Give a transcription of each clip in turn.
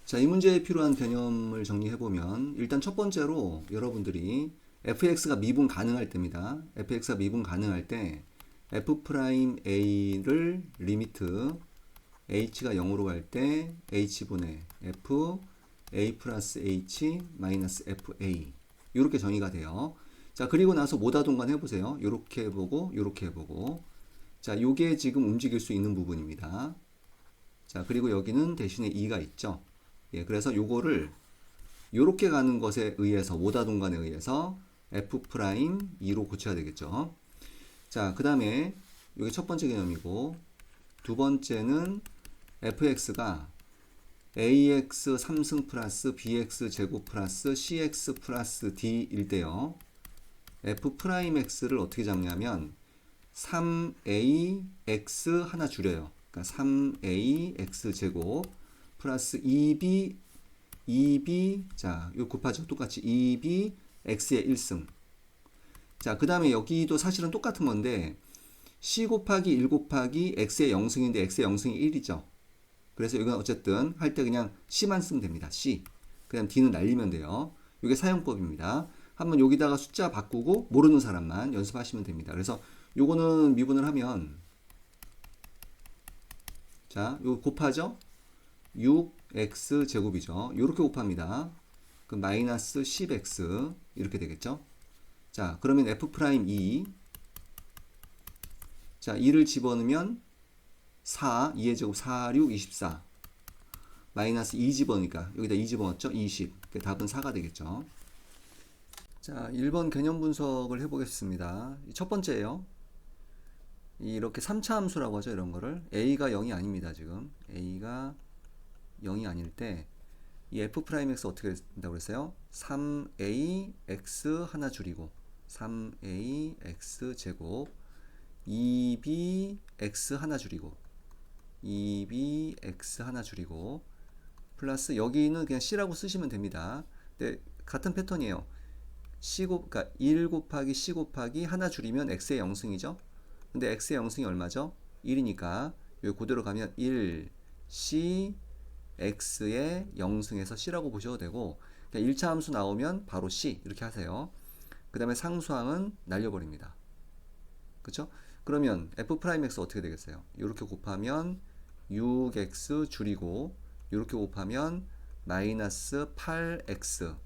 자, 이 문제에 필요한 개념을 정리해보면 일단 첫 번째로 여러분들이 fx가 미분 가능할 때입니다. fx가 미분 가능할 때 f'A를 리미트 h가 0으로 갈 때 h분의 f a 플러스 h 마이너스 fa 이렇게 정의가 돼요. 자, 그리고 나서 모다동간 해보세요. 요렇게 해보고 요렇게 해보고 자, 요게 지금 움직일 수 있는 부분입니다. 자, 그리고 여기는 대신에 2가 있죠. 예, 그래서 요거를 요렇게 가는 것에 의해서 모다동간에 의해서 f'2로 고쳐야 되겠죠. 자, 그 다음에 요게 첫 번째 개념이고 두 번째는 fx가 ax 3승 플러스 bx 제곱 플러스 cx 플러스 d일 때요. f'x를 어떻게 잡냐면 3ax 하나 줄여요. 그러니까 3ax 제곱 플러스 2b 자, 요 곱하죠. 똑같이 2b x의 1승. 자, 그 다음에 여기도 사실은 똑같은 건데 c 곱하기 1 곱하기 x의 0승인데 x의 0승이 1이죠. 그래서 이건 어쨌든 할 때 그냥 c만 쓰면 됩니다. c. 그냥 d는 날리면 돼요. 이게 사용법입니다. 한번 여기다가 숫자 바꾸고 모르는 사람만 연습하시면 됩니다. 그래서 요거는 미분을 하면 자, 요 곱하죠. 6x 제곱이죠. 이렇게 곱합니다. 그럼 마이너스 10x 이렇게 되겠죠. 자, 그러면 f'2 자, 2를 집어넣으면 4, 2의 제곱 4, 6, 24 마이너스 2 집어넣으니까 여기다 2 집어넣었죠. 20 답은 4가 되겠죠. 자, 1번 개념 분석을 해보겠습니다. 첫 번째예요. 이렇게 3차 함수라고 하죠. 이런 거를 a가 0이 아닙니다. 지금 a가 0이 아닐 때 이 f'x 어떻게 된다고 그랬어요? 3ax 하나 줄이고 3ax 제곱 2bx 하나 줄이고 2bx 하나 줄이고 플러스 여기는 그냥 c라고 쓰시면 됩니다. 근데 같은 패턴이에요. 그러니까 1 곱하기 c 곱하기 하나 줄이면 x의 0승이죠. 근데 x의 0승이 얼마죠? 1이니까 여기 그대로 가면 1 c x의 0승에서 c라고 보셔도 되고 그냥 1차 함수 나오면 바로 c 이렇게 하세요. 그 다음에 상수항은 날려버립니다. 그쵸? 그러면 f'x 어떻게 되겠어요? 이렇게 곱하면 6x 줄이고 이렇게 곱하면 마이너스 8x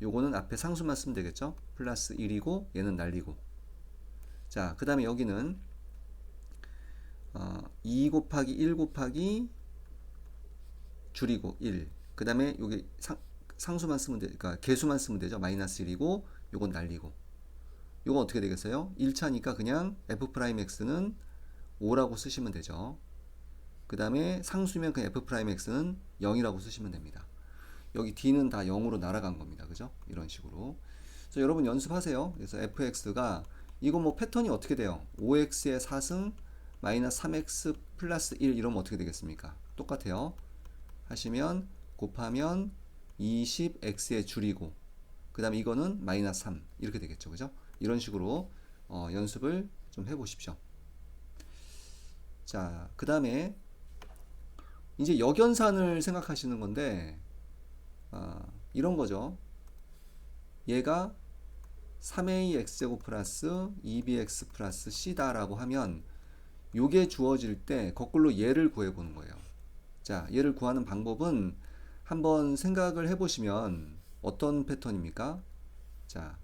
요거는 앞에 상수만 쓰면 되겠죠? 플러스 1이고 얘는 날리고 자, 그 다음에 여기는 2 곱하기 1 곱하기 줄이고 1 그 다음에 여기 상수만 쓰면 그러니까 개수만 쓰면 되죠. 마이너스 1이고 요건 날리고 요건 어떻게 되겠어요? 1차니까 그냥 f'x는 5라고 쓰시면 되죠. 그 다음에 상수면 그냥 f'x는 0이라고 쓰시면 됩니다. 여기 d는 다 0으로 날아간 겁니다. 그죠? 이런 식으로. 그래서 여러분 연습하세요. 그래서 fx가 이거 뭐 패턴이 어떻게 돼요? 5x의 4승 마이너스 3x 플러스 1 이러면 어떻게 되겠습니까? 똑같아요. 하시면 곱하면 20x에 줄이고 그 다음에 이거는 마이너스 3 이렇게 되겠죠. 그죠? 이런 식으로 연습을 좀 해보십시오. 자, 그 다음에 이제 역연산을 생각하시는 건데 이런 거죠. 얘가 3ax제곱 플러스 2bx 플러스 c다라고 하면 요게 주어질 때 거꾸로 얘를 구해보는 거예요. 자, 얘를 구하는 방법은 한번 생각을 해보시면 어떤 패턴입니까? 자,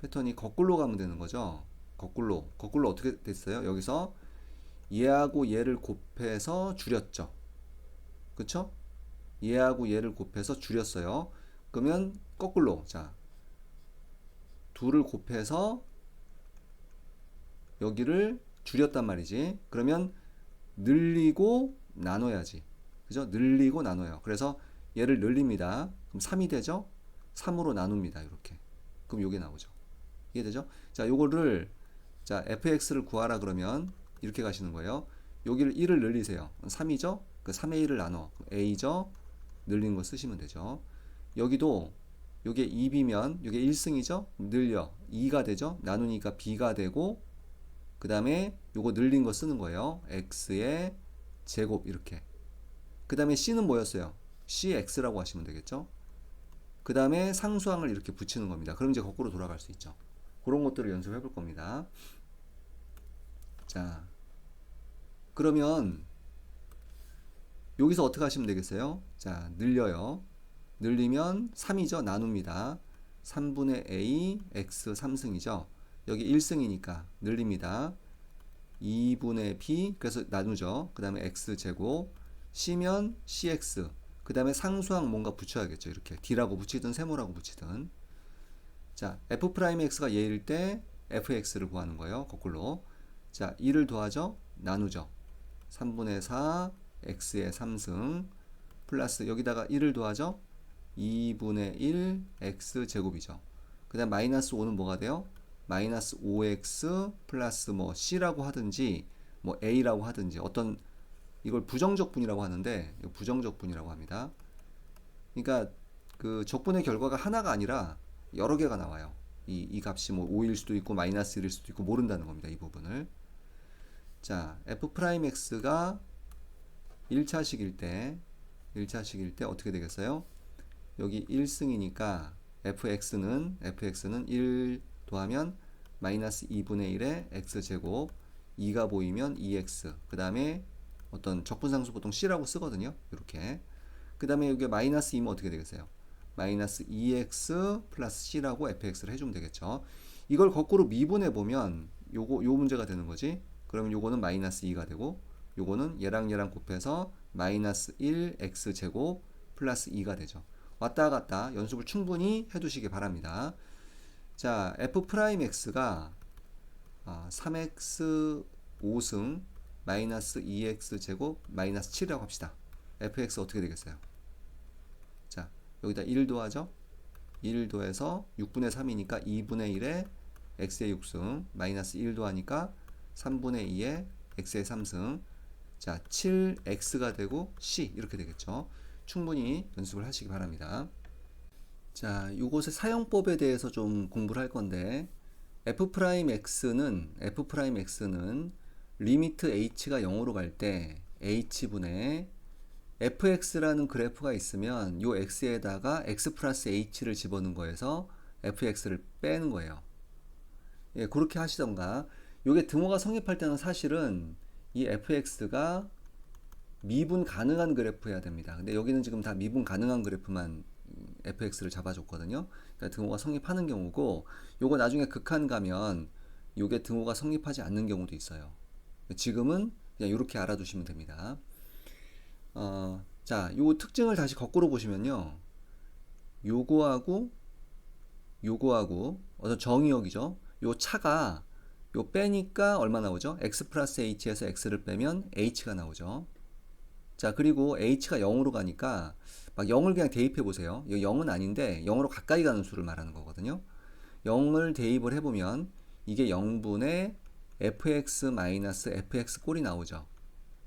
패턴이 거꾸로 가면 되는 거죠. 거꾸로 어떻게 됐어요? 여기서 얘하고 얘를 곱해서 줄였죠. 그쵸? 얘하고 얘를 곱해서 줄였어요. 그러면 거꾸로 자, 둘을 곱해서 여기를 줄였단 말이지. 그러면 늘리고 나눠야지. 그죠? 늘리고 나눠요. 그래서 얘를 늘립니다. 그럼 3이 되죠? 3으로 나눕니다. 이렇게. 그럼 요게 나오죠. 이해되죠? 자, 요거를 자, fx를 구하라 그러면 이렇게 가시는 거예요. 여기를 1을 늘리세요. 3이죠? 그 3의 1을 나눠. a죠? 늘린 거 쓰시면 되죠. 여기도 요게 2b면 요게 1승이죠? 늘려 2가 되죠? 나누니까 b가 되고 그 다음에 요거 늘린 거 쓰는 거예요. x의 제곱 이렇게. 그 다음에 c는 뭐였어요? cx라고 하시면 되겠죠. 그 다음에 상수항을 이렇게 붙이는 겁니다. 그럼 이제 거꾸로 돌아갈 수 있죠. 그런 것들을 연습해 볼 겁니다. 자, 그러면 여기서 어떻게 하시면 되겠어요? 자, 늘려요. 늘리면 3이죠. 나눕니다. 3분의 a x 3승이죠. 여기 1승이니까 늘립니다. 2분의 b, 그래서 나누죠. 그 다음에 x제곱, c면 cx, 그 다음에 상수항 뭔가 붙여야겠죠. 이렇게 d라고 붙이든 세모라고 붙이든. 자, f'x가 얘일 때 fx를 구하는 거예요. 거꾸로. 자, 2를 더하죠. 나누죠. 3분의 4 x의 3승 플러스 여기다가 1을 더하죠. 2분의 1 x제곱이죠. 그 다음 마이너스 5는 뭐가 돼요? 마이너스 5x 플러스 뭐 c라고 하든지 뭐 a라고 하든지 어떤 이걸 부정적 분이라고 하는데 부정적 분이라고 합니다. 그러니까 그 적분의 결과가 하나가 아니라 여러 개가 나와요. 이 값이 뭐 5일 수도 있고 마이너스 1일 수도 있고 모른다는 겁니다. 이 부분을. 자, f'x가 1차식일 때 어떻게 되겠어요? 여기 1승이니까 fx는 1 더하면 마이너스 2분의 1의 x제곱, 2가 보이면 2x, 그 다음에 어떤 적분상수 보통 c라고 쓰거든요. 이렇게. 그 다음에 여기 마이너스 2면 어떻게 되겠어요? 마이너스 2x 플러스 c라고 fx를 해주면 되겠죠. 이걸 거꾸로 미분해 보면 요 문제가 되는 거지. 그러면 요거는 마이너스 2가 되고 요거는 얘랑 곱해서 마이너스 1x 제곱 플러스 2가 되죠. 왔다 갔다 연습을 충분히 해두시기 바랍니다. 자, f'x가 3x 5승 마이너스 2x 제곱 마이너스 7이라고 합시다. fx 어떻게 되겠어요? 자, 여기다 1 더하죠. 1 더해서 6분의 3이니까 2분의 1에 x의 6승 마이너스 1 더하니까 3분의 2에 x의 3승. 자, 7x가 되고 c 이렇게 되겠죠. 충분히 연습을 하시기 바랍니다. 자, 요것의 사용법에 대해서 좀 공부를 할 건데 f'x는 리미트 h가 0으로 갈 때 h분의 fx라는 그래프가 있으면 요 x에다가 x 플러스 h를 집어넣은 거에서 fx를 빼는 거예요. 예, 그렇게 하시던가. 요게 등호가 성립할 때는 사실은 이 fx가 미분 가능한 그래프여야 됩니다. 근데 여기는 지금 다 미분 가능한 그래프만 fx를 잡아줬거든요. 그러니까 등호가 성립하는 경우고, 요거 나중에 극한 가면 요게 등호가 성립하지 않는 경우도 있어요. 지금은 그냥 이렇게 알아두시면 됩니다. 자, 요 특징을 다시 거꾸로 보시면요. 요거하고 어떤 정의역이죠. 요 차가 요 빼니까 얼마 나오죠? x 플러스 h에서 x를 빼면 h가 나오죠. 자, 그리고 h가 0으로 가니까 막 0을 그냥 대입해 보세요. 이거 0은 아닌데 0으로 가까이 가는 수를 말하는 거거든요. 0을 대입을 해보면 이게 0분의 fx 마이너스 fx 꼴이 나오죠.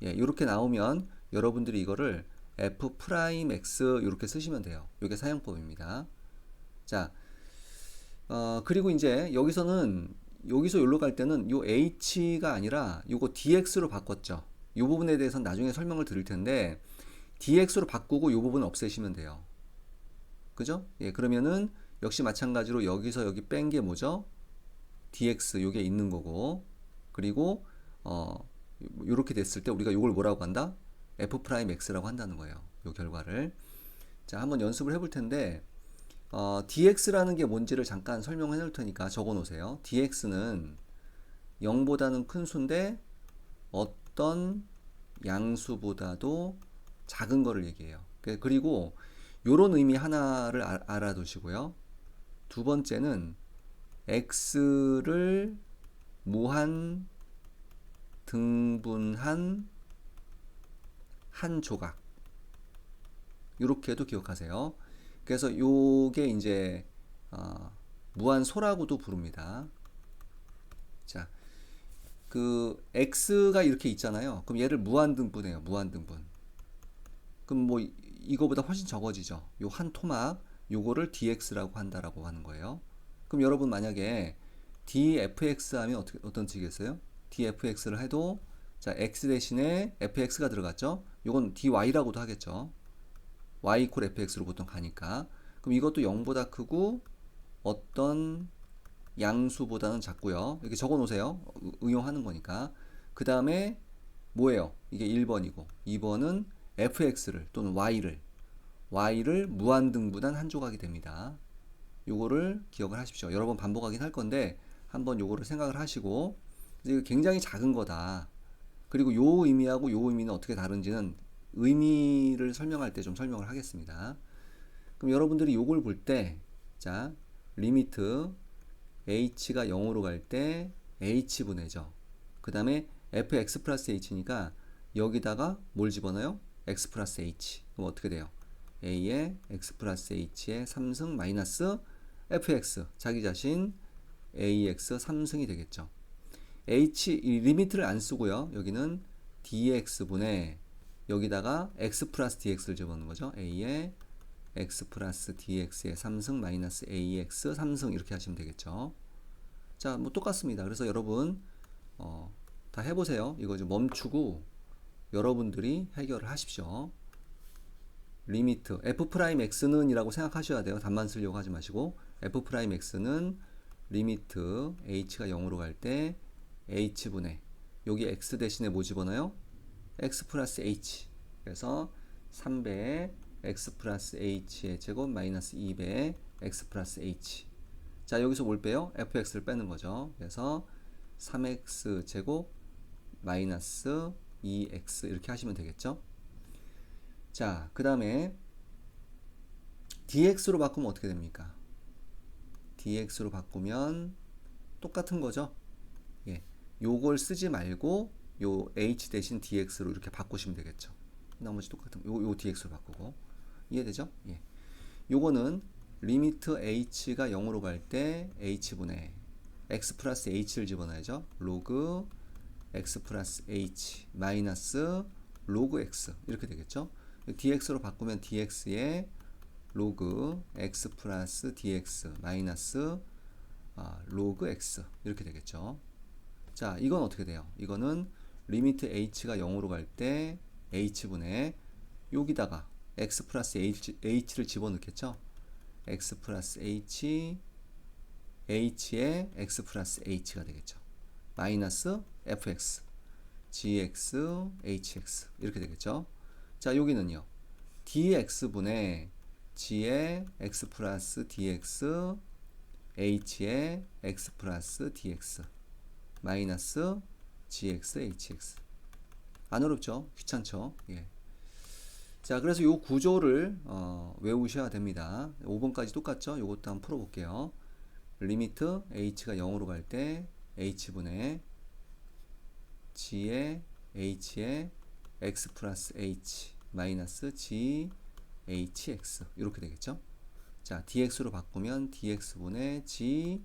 예, 이렇게 나오면 여러분들이 이거를 f 프라임 x 이렇게 쓰시면 돼요. 이게 사용법입니다. 자, 그리고 이제 여기서 여기로 갈 때는 요 h가 아니라 요거 dx로 바꿨죠. 이 부분에 대해서는 나중에 설명을 드릴 텐데 dx로 바꾸고 이 부분 없애시면 돼요. 그죠? 예, 그러면은 역시 마찬가지로 여기서 여기 뺀 게 뭐죠? dx 요게 있는 거고, 그리고 요렇게 됐을 때 우리가 요걸 뭐라고 한다? f'x라고 한다는 거예요. 요 결과를. 자, 한번 연습을 해볼 텐데 dx라는 게 뭔지를 잠깐 설명해 놓을 테니까 적어 놓으세요. dx는 0보다는 큰 수인데 어떤 양수보다도 작은 거를 얘기해요. 그리고 요런 의미 하나를 알아두시고요. 두 번째는 x를 무한 등분한 한 조각, 이렇게도 기억하세요. 그래서 요게 이제 무한소라고도 부릅니다. 자, 그 x가 이렇게 있잖아요. 그럼 얘를 무한등분해요. 무한등분. 그럼 뭐 이거보다 훨씬 적어지죠. 요 한 토막 요거를 dx라고 한다라고 하는 거예요. 그럼 여러분 만약에 dfx 하면 어떤 식이겠어요? dfx를 해도 자, x 대신에 fx가 들어갔죠. 요건 dy라고도 하겠죠. y 이퀄 fx로 보통 가니까. 그럼 이것도 0보다 크고 어떤 양수보다는 작고요. 이렇게 적어 놓으세요. 응용하는 거니까. 그 다음에 뭐예요? 이게 1번이고 2번은 fx를 또는 y를 무한등분한 한 조각이 됩니다. 요거를 기억을 하십시오. 여러 번 반복하긴 할 건데 한번 요거를 생각을 하시고, 이제 굉장히 작은 거다. 그리고 요 의미하고 요 의미는 어떻게 다른지는 의미를 설명할 때 좀 설명을 하겠습니다. 그럼 여러분들이 요걸 볼 때, 자, 리미트 h가 0으로 갈 때 h분해죠. 그 다음에 fx 플러스 h니까 여기다가 뭘 집어넣어요? x 플러스 h. 그럼 어떻게 돼요? a의 x 플러스 h의 3승 마이너스 fx, 자기 자신 ax 3승이 되겠죠. 이 리미트를 안 쓰고요. 여기는 dx분의 여기다가 x 플러스 dx를 집어넣는 거죠. a의 x 플러스 dx의 3승 마이너스 ax 3승 이렇게 하시면 되겠죠. 자, 뭐 똑같습니다. 그래서 여러분 다 해보세요. 이거 좀 멈추고 여러분들이 해결을 하십시오. 리미트 f'x는 이라고 생각하셔야 돼요. 답만 쓰려고 하지 마시고, f'x는 리미트 h가 0으로 갈 때 h분의 여기 x 대신에 뭐 집어넣어요? x 플러스 h. 그래서 3배 x 플러스 h의 제곱 마이너스 2배 x 플러스 h. 자, 여기서 뭘 빼요? fx를 빼는 거죠. 그래서 3x 제곱 마이너스 2x 이렇게 하시면 되겠죠. 자, 그 다음에 dx로 바꾸면 어떻게 됩니까? dx로 바꾸면 똑같은 거죠. 예, 요걸 쓰지 말고 요 h 대신 dx로 이렇게 바꾸시면 되겠죠. 나머지 똑같은 요 dx로 바꾸고. 이해되죠? 예. 요거는 리미트 h가 0으로 갈 때 h분의 x 플러스 h를 집어넣어야죠. 로그 x 플러스 h 마이너스 로그 x 이렇게 되겠죠. dx로 바꾸면 dx의 로그 x 플러스 dx 마이너스 로그 x 이렇게 되겠죠. 자, 이건 어떻게 돼요? 이거는 리미트 h가 0으로 갈 때 h분의 여기다가 x 플러스 h를 집어넣겠죠. x 플러스 h의 x 플러스 h가 되겠죠. 마이너스 fx gx hx 이렇게 되겠죠. 자, 여기는요 dx분의 g의 x 플러스 dx h의 x 플러스 dx 마이너스 gx hx. 안 어렵죠? 귀찮죠? 예. 자, 그래서 이 구조를 외우셔야 됩니다. 5번까지 똑같죠? 이것도 한번 풀어볼게요. 리미트 h가 0으로 갈 때 h분의 g의 h의 x 플러스 h 마이너스 g hx 이렇게 되겠죠. 자, dx로 바꾸면 dx분의 g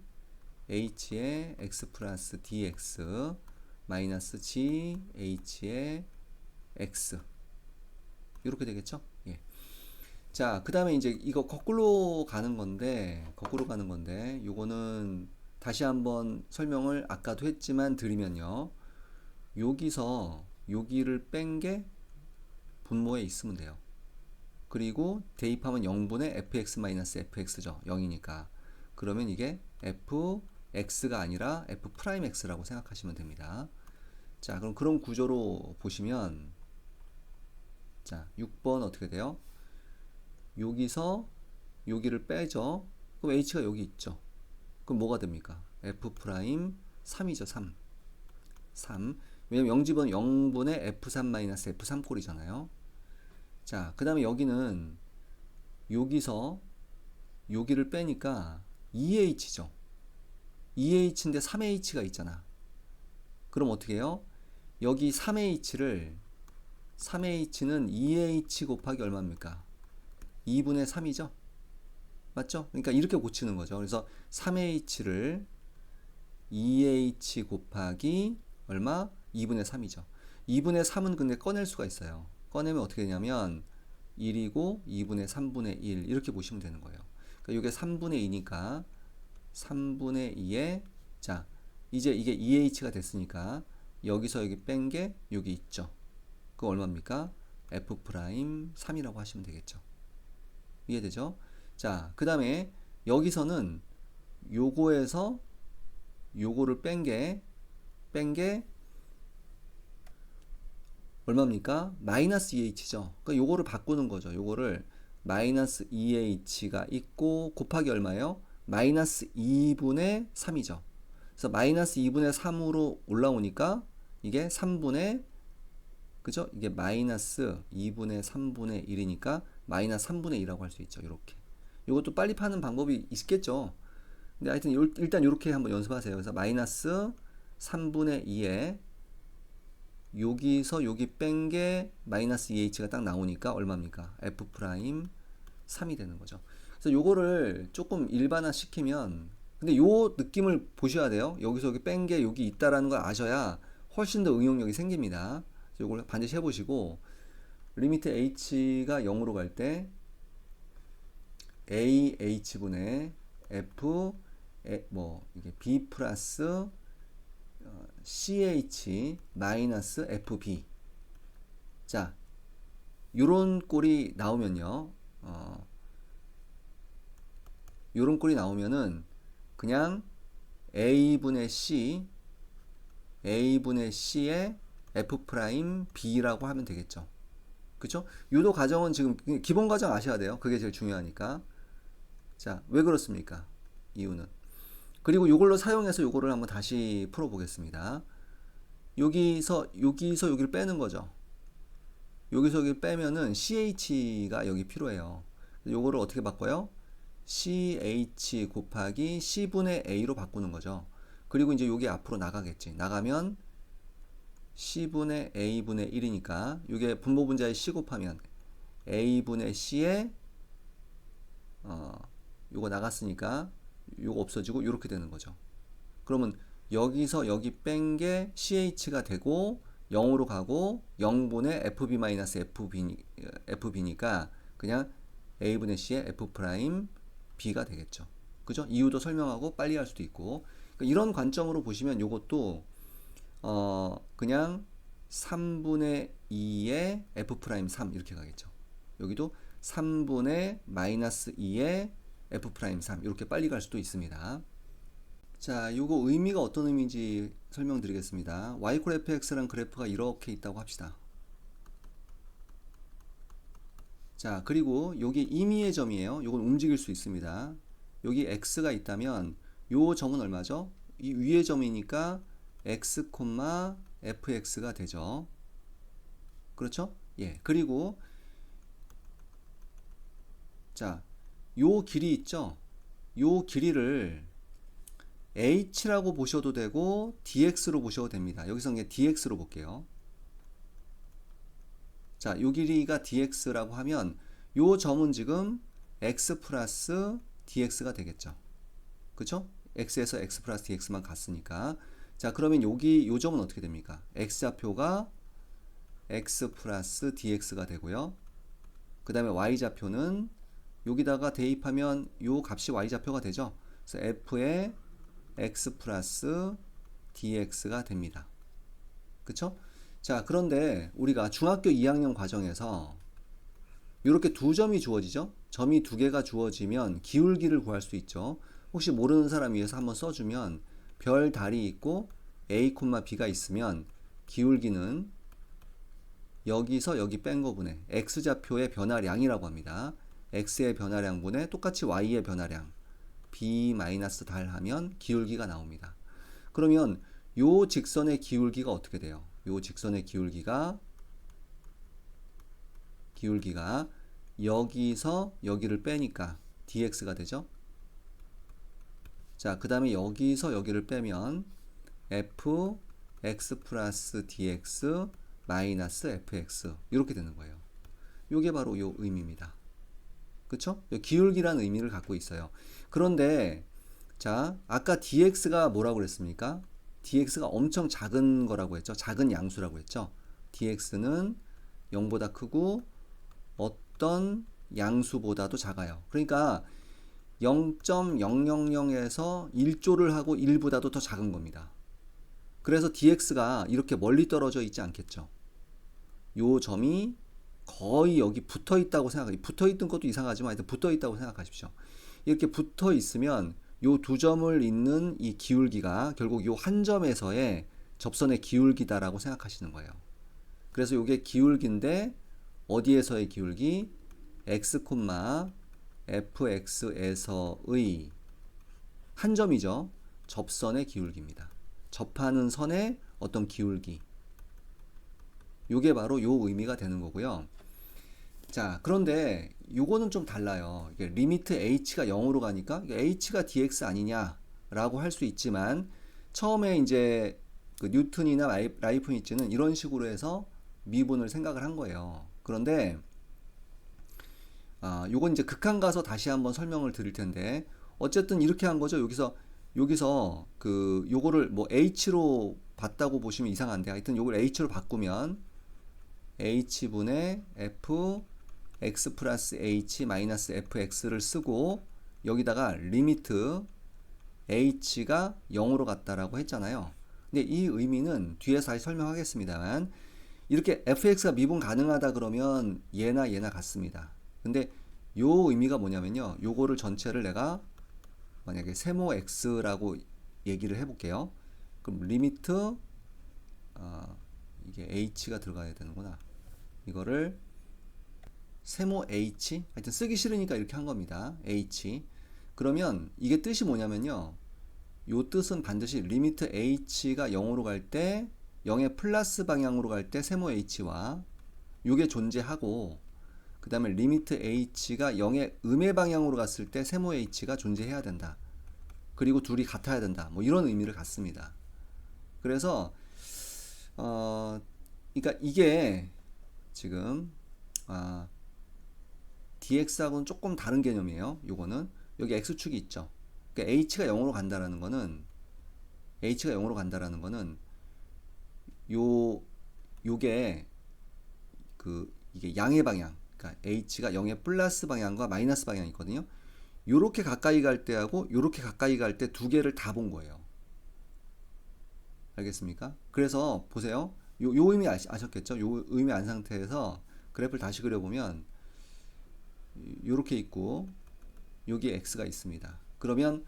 h의 x 플러스 dx 마이너스 g h의 x 이렇게 되겠죠. 예. 자, 그 다음에 이제 이거 거꾸로 가는 건데 요거는 다시 한번 설명을 아까도 했지만 드리면요, 여기서 여기를 뺀 게 분모에 있으면 돼요. 그리고 대입하면 0분의 fx-fx죠. 0이니까. 그러면 이게 fx가 아니라 f'x라고 생각하시면 됩니다. 자, 그럼 그런 구조로 보시면, 자, 6번 어떻게 돼요? 여기서 여기를 빼죠. 그럼 h가 여기 있죠. 그럼 뭐가 됩니까? f'3이죠. 3. 왜냐면 0집은 0분의 f3-f3 꼴이잖아요. 자, 그 다음에 여기는 여기서 여기를 빼니까 2h죠. 2h인데 3h가 있잖아. 그럼 어떻게 해요? 여기 3h는 2h 곱하기 얼마입니까? 2분의 3이죠. 맞죠? 그러니까 이렇게 고치는 거죠. 그래서 3h를 2h 곱하기 얼마? 2분의 3이죠. 2분의 3은 근데 꺼낼 수가 있어요. 꺼내면 어떻게 되냐면 1이고 2분의 3분의 1 이렇게 보시면 되는 거예요. 그러니까 이게 3분의 2니까 3분의 2에, 자, 이제 이게 2h가 됐으니까 여기서 여기 뺀 게 여기 있죠. 그거 얼마입니까? f'3이라고 하시면 되겠죠. 이해되죠? 자, 그 다음에 여기서는 요거에서 요거를 뺀게 얼마입니까? 마이너스 2h죠. 그러니까 요거를 바꾸는 거죠. 요거를 마이너스 2h가 있고 곱하기 얼마예요? 마이너스 2분의 3이죠. 그래서 마이너스 2분의 3으로 올라오니까 이게 3분의, 그죠? 이게 마이너스 2분의 3분의 1이니까 마이너스 3분의 2라고 할 수 있죠. 이렇게. 이것도 빨리 파는 방법이 있겠죠. 근데 하여튼 일단 이렇게 한번 연습하세요. 그래서 마이너스 3분의 2에 여기서 여기 뺀 게 마이너스 2h가 딱 나오니까 얼마입니까? f 프라임 3이 되는 거죠. 그래서 요거를 조금 일반화 시키면, 근데 요 느낌을 보셔야 돼요. 여기서 여기 뺀 게 여기 있다라는 걸 아셔야 훨씬 더 응용력이 생깁니다. 요걸 반드시 해보시고, 리미트 h가 0으로 갈 때 ah분의 f 이게 b 플러스 ch 마이너스 fb. 자, 요런 꼴이 나오면요. 요런 꼴이 나오면은 그냥 a분의 c의 f 프라임 b라고 하면 되겠죠. 그쵸? 유도 과정은 지금 기본 과정 아셔야 돼요. 그게 제일 중요하니까. 자, 왜 그렇습니까? 이유는. 그리고 이걸로 사용해서 요거를 한번 다시 풀어 보겠습니다. 여기서 여기를 빼는 거죠. 여기서 여기를 빼면은 ch가 여기 필요해요. 요거를 어떻게 바꿔요? ch 곱하기 c분의 a로 바꾸는 거죠. 그리고 이제 여기 앞으로 나가겠지. 나가면 c분의 a분의 1이니까 이게 분모 분자에 c 곱하면 a분의 c에 요거 나갔으니까 요거 없어지고 이렇게 되는 거죠. 그러면 여기서 여기 뺀 게 ch가 되고 0으로 가고 0분의 fb-fb니까 그냥 a분의 c의 f 프라임 b가 되겠죠. 그죠? 이유도 설명하고 빨리 할 수도 있고. 그러니까 이런 관점으로 보시면 요것도 그냥 3분의 2의 f 프라임 3 이렇게 가겠죠. 여기도 3분의 마이너스 2의 f 프라임 3 이렇게 빨리 갈 수도 있습니다. 자, 요거 의미가 어떤 의미인지 설명드리겠습니다. y 콜 fx라는 그래프가 이렇게 있다고 합시다. 자, 그리고 여기 임의의 점이에요. 요건 움직일 수 있습니다. 여기 x가 있다면 요 점은 얼마죠? 이 위의 점이니까 x, fx가 되죠. 그렇죠? 예. 그리고 자, 요 길이 있죠? 요 길이를 h라고 보셔도 되고 dx로 보셔도 됩니다. 여기서 그냥 dx로 볼게요. 자, 요 길이가 dx라고 하면 요 점은 지금 x 플러스 dx가 되겠죠. 그쵸? x에서 x 플러스 dx만 갔으니까. 자, 그러면 여기 요 점은 어떻게 됩니까? x좌표가 x 플러스 dx가 되고요. 그 다음에 y좌표는 여기다가 대입하면 요 값이 y좌표가 되죠. 그래서 f의 x 플러스 dx가 됩니다. 그쵸? 자, 그런데 우리가 중학교 2학년 과정에서 이렇게 두 점이 주어지죠? 점이 두 개가 주어지면 기울기를 구할 수 있죠. 혹시 모르는 사람 위해서 한번 써주면 별, 달이 있고 a, b가 있으면 기울기는 여기서 여기 뺀 거분의 x좌표의 변화량이라고 합니다. x의 변화량분의 똑같이 y의 변화량 b-달 하면 기울기가 나옵니다. 그러면 요 직선의 기울기가 어떻게 돼요? 요 직선의 기울기가 여기서 여기를 빼니까 dx가 되죠. 자, 그 다음에 여기서 여기를 빼면 f x 플러스 dx 마이너스 fx 이렇게 되는 거예요. 요게 바로 요 의미입니다. 그쵸? 기울기라는 의미를 갖고 있어요. 그런데 자, 아까 dx가 뭐라고 그랬습니까? dx가 엄청 작은 거라고 했죠. 작은 양수라고 했죠. dx는 0보다 크고 어떤 양수보다도 작아요. 그러니까 0.000에서 1조를 하고 1보다도 더 작은 겁니다. 그래서 dx가 이렇게 멀리 떨어져 있지 않겠죠. 요 점이 거의 여기 붙어 있다고 생각하십시오. 붙어 있던 것도 이상하지만 하여튼 붙어 있다고 생각하십시오. 이렇게 붙어 있으면 요 두 점을 잇는 이 기울기가 결국 요 한 점에서의 접선의 기울기다라고 생각하시는 거예요. 그래서 요게 기울기인데 어디에서의 기울기? x, fx에서의 한 점이죠. 접선의 기울기입니다. 접하는 선의 어떤 기울기. 요게 바로 요 의미가 되는 거고요. 자, 그런데 요거는 좀 달라요. 이게 리미트 h가 0으로 가니까 h가 dx 아니냐라고 할 수 있지만 처음에 이제 그 뉴턴이나 라이프니츠는 이런 식으로 해서 미분을 생각을 한 거예요. 그런데 요건 이제 극한 가서 다시 한번 설명을 드릴 텐데 어쨌든 이렇게 한 거죠. 여기서 그 요거를 뭐 h로 봤다고 보시면 이상한데 하여튼 요걸 h로 바꾸면 h분의 f x 플러스 h 마이너스 fx를 쓰고 여기다가 리미트 h가 0으로 갔다라고 했잖아요. 근데 이 의미는 뒤에서 다시 설명하겠습니다만 이렇게 fx가 미분 가능하다 그러면 얘나 얘나 같습니다. 근데 요 의미가 뭐냐면요. 요거를 전체를 내가 만약에 세모 x라고 얘기를 해볼게요. 그럼 리미트 이게 h가 들어가야 되는구나. 이거를 세모 h 하여튼 쓰기 싫으니까 이렇게 한 겁니다. h 그러면 이게 뜻이 뭐냐면요. 요 뜻은 반드시 리미트 h가 0으로 갈 때 0의 플러스 방향으로 갈 때 세모 h와 요게 존재하고 그 다음에 리미트 h가 0의 음의 방향으로 갔을 때 세모 h가 존재해야 된다. 그리고 둘이 같아야 된다. 뭐 이런 의미를 갖습니다. 그래서 그러니까 이게 지금 dx하고는 조금 다른 개념이에요. 요거는 여기 x축이 있죠. 그러니까 h가 0으로 간다라는 거는 요게 이게 양의 방향, 그러니까 h가 0의 플러스 방향과 마이너스 방향이 있거든요. 요렇게 가까이 갈 때하고 요렇게 가까이 갈 때 두 개를 다 본 거예요. 알겠습니까? 그래서 보세요. 요 의미 아셨겠죠? 요 의미 안 상태에서 그래프를 다시 그려보면 요렇게 있고 여기 x가 있습니다. 그러면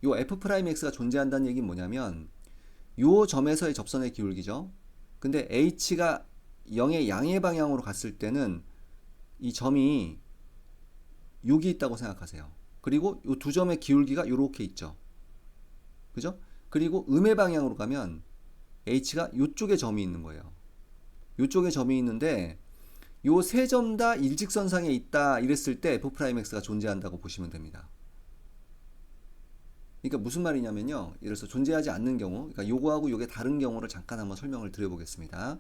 요 f'x가 존재한다는 얘기는 뭐냐면 요 점에서의 접선의 기울기죠. 근데 h가 0의 양의 방향으로 갔을 때는 이 점이 여기 있다고 생각하세요. 그리고 요 두 점의 기울기가 요렇게 있죠. 그죠? 그리고 음의 방향으로 가면 h가 요쪽에 점이 있는 거예요. 요쪽에 점이 있는데 요 세 점 다 일직선상에 있다 이랬을 때 f'x가 존재한다고 보시면 됩니다. 그러니까 무슨 말이냐면요. 예를 들어서 존재하지 않는 경우, 그러니까 요거하고 요게 다른 경우를 잠깐 한번 설명을 드려보겠습니다.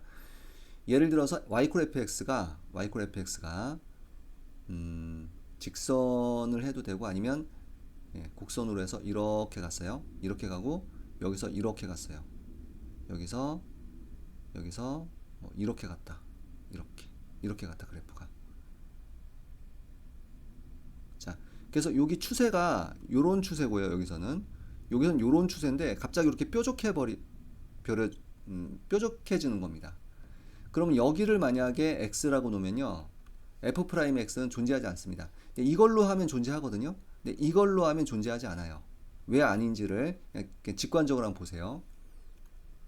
예를 들어서 yfx가 직선을 해도 되고 아니면 곡선으로 해서 이렇게 갔어요. 이렇게 가고 여기서 이렇게 갔어요. 여기서 뭐 이렇게 갔다. 이렇게 갔다 그래프가. 자, 그래서 여기 추세가 요런 추세고요. 여기서는 요런 추세인데 갑자기 이렇게 뾰족해지는 겁니다. 그럼 여기를 만약에 x라고 놓으면요. f'x는 존재하지 않습니다. 이걸로 하면 존재하거든요. 근데 이걸로 하면 존재하지 않아요. 왜 아닌지를 그냥 직관적으로 한번 보세요.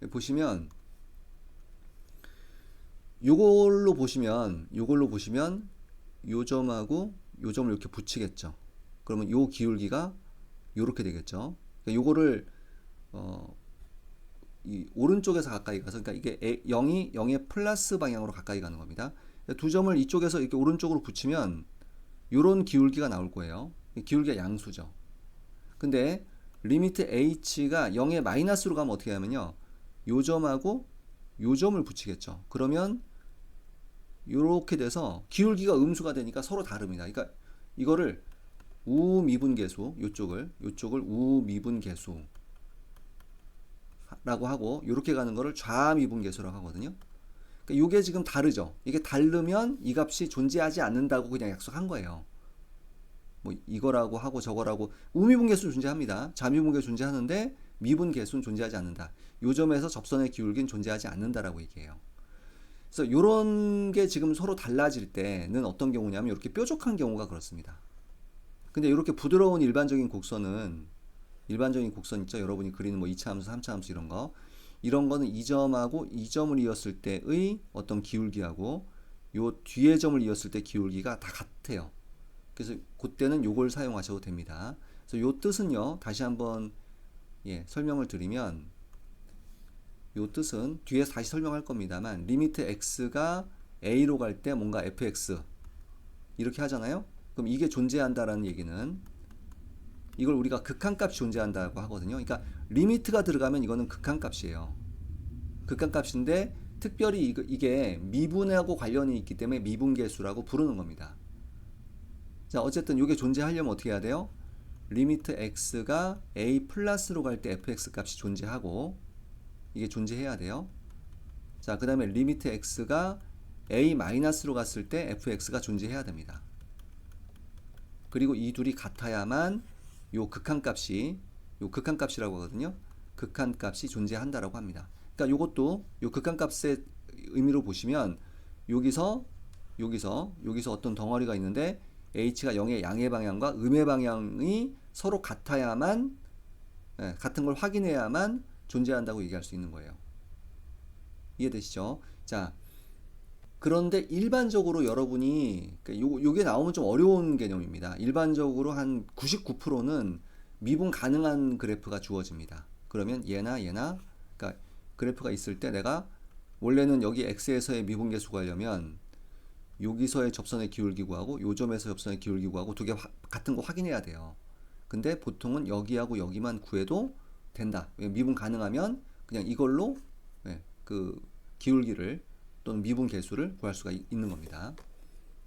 보시면 요걸로 보시면 요 점하고 요 점을 이렇게 붙이겠죠. 그러면 요 기울기가 요렇게 되겠죠. 그러니까 요거를 이 오른쪽에서 가까이 가서 그러니까 이게 0의 플러스 방향으로 가까이 가는 겁니다. 두 점을 이쪽에서 이렇게 오른쪽으로 붙이면 요런 기울기가 나올 거예요. 기울기가 양수죠. 근데 리미트 h가 0의 마이너스로 가면 어떻게 하면요. 요 점하고 요 점을 붙이겠죠. 그러면 요렇게 돼서 기울기가 음수가 되니까 서로 다릅니다. 그러니까 이거를 우미분계수, 요쪽을 우미분계수 라고 하고 요렇게 가는 거를 좌미분계수라고 하거든요. 그러니까 요게 지금 다르죠. 이게 다르면 이 값이 존재하지 않는다고 그냥 약속한 거예요. 뭐 이거라고 하고 저거라고 우미분계수 존재합니다. 좌미분계수 존재하는데 미분계수는 존재하지 않는다. 요 점에서 접선의 기울기는 존재하지 않는다라고 얘기해요. 그래서 이런 게 지금 서로 달라질 때는 어떤 경우냐면 이렇게 뾰족한 경우가 그렇습니다. 근데 이렇게 부드러운 일반적인 곡선 있죠? 여러분이 그리는 뭐 2차 함수, 3차 함수 이런 거는 이 점하고 이 점을 이었을 때의 어떤 기울기하고 요 뒤에 점을 이었을 때 기울기가 다 같아요. 그래서 그때는 요걸 사용하셔도 됩니다. 그래서 요 뜻은요, 다시 한번 설명을 드리면 요 뜻은 뒤에서 다시 설명할 겁니다만 리미트 x가 a로 갈 때 뭔가 fx 이렇게 하잖아요. 그럼 이게 존재한다라는 얘기는 이걸 우리가 극한값이 존재한다고 하거든요. 그러니까 리미트가 들어가면 이거는 극한값이에요. 극한값인데 특별히 이게 미분하고 관련이 있기 때문에 미분계수라고 부르는 겁니다. 자, 어쨌든 이게 존재하려면 어떻게 해야 돼요? 리미트 x가 a 플러스로 갈 때 fx 값이 존재하고 이게 존재해야 돼요. 자, 그 다음에 리미트 x가 a 마이너스로 갔을 때 fx가 존재해야 됩니다. 그리고 이 둘이 같아야만 요 극한값이라고 하거든요. 극한값이 존재한다라고 합니다. 그러니까 요것도 요 극한값의 의미로 보시면 여기서 어떤 덩어리가 있는데 h가 0의 양의 방향과 음의 방향이 서로 같아야만 같은 걸 확인해야만 존재한다고 얘기할 수 있는 거예요. 이해되시죠? 자, 그런데 일반적으로 여러분이 요게 나오면 좀 어려운 개념입니다. 일반적으로 한 99%는 미분 가능한 그래프가 주어집니다. 그러면 얘나 그러니까 그래프가 있을 때 내가 원래는 여기 x에서의 미분계수 구하려면 여기서의 접선의 기울기 구하고 요 점에서 접선의 기울기 구하고 두 개 같은 거 확인해야 돼요. 근데 보통은 여기하고 여기만 구해도 된다. 미분 가능하면 그냥 이걸로 그 기울기를 또는 미분 계수를 구할 수가 있는 겁니다.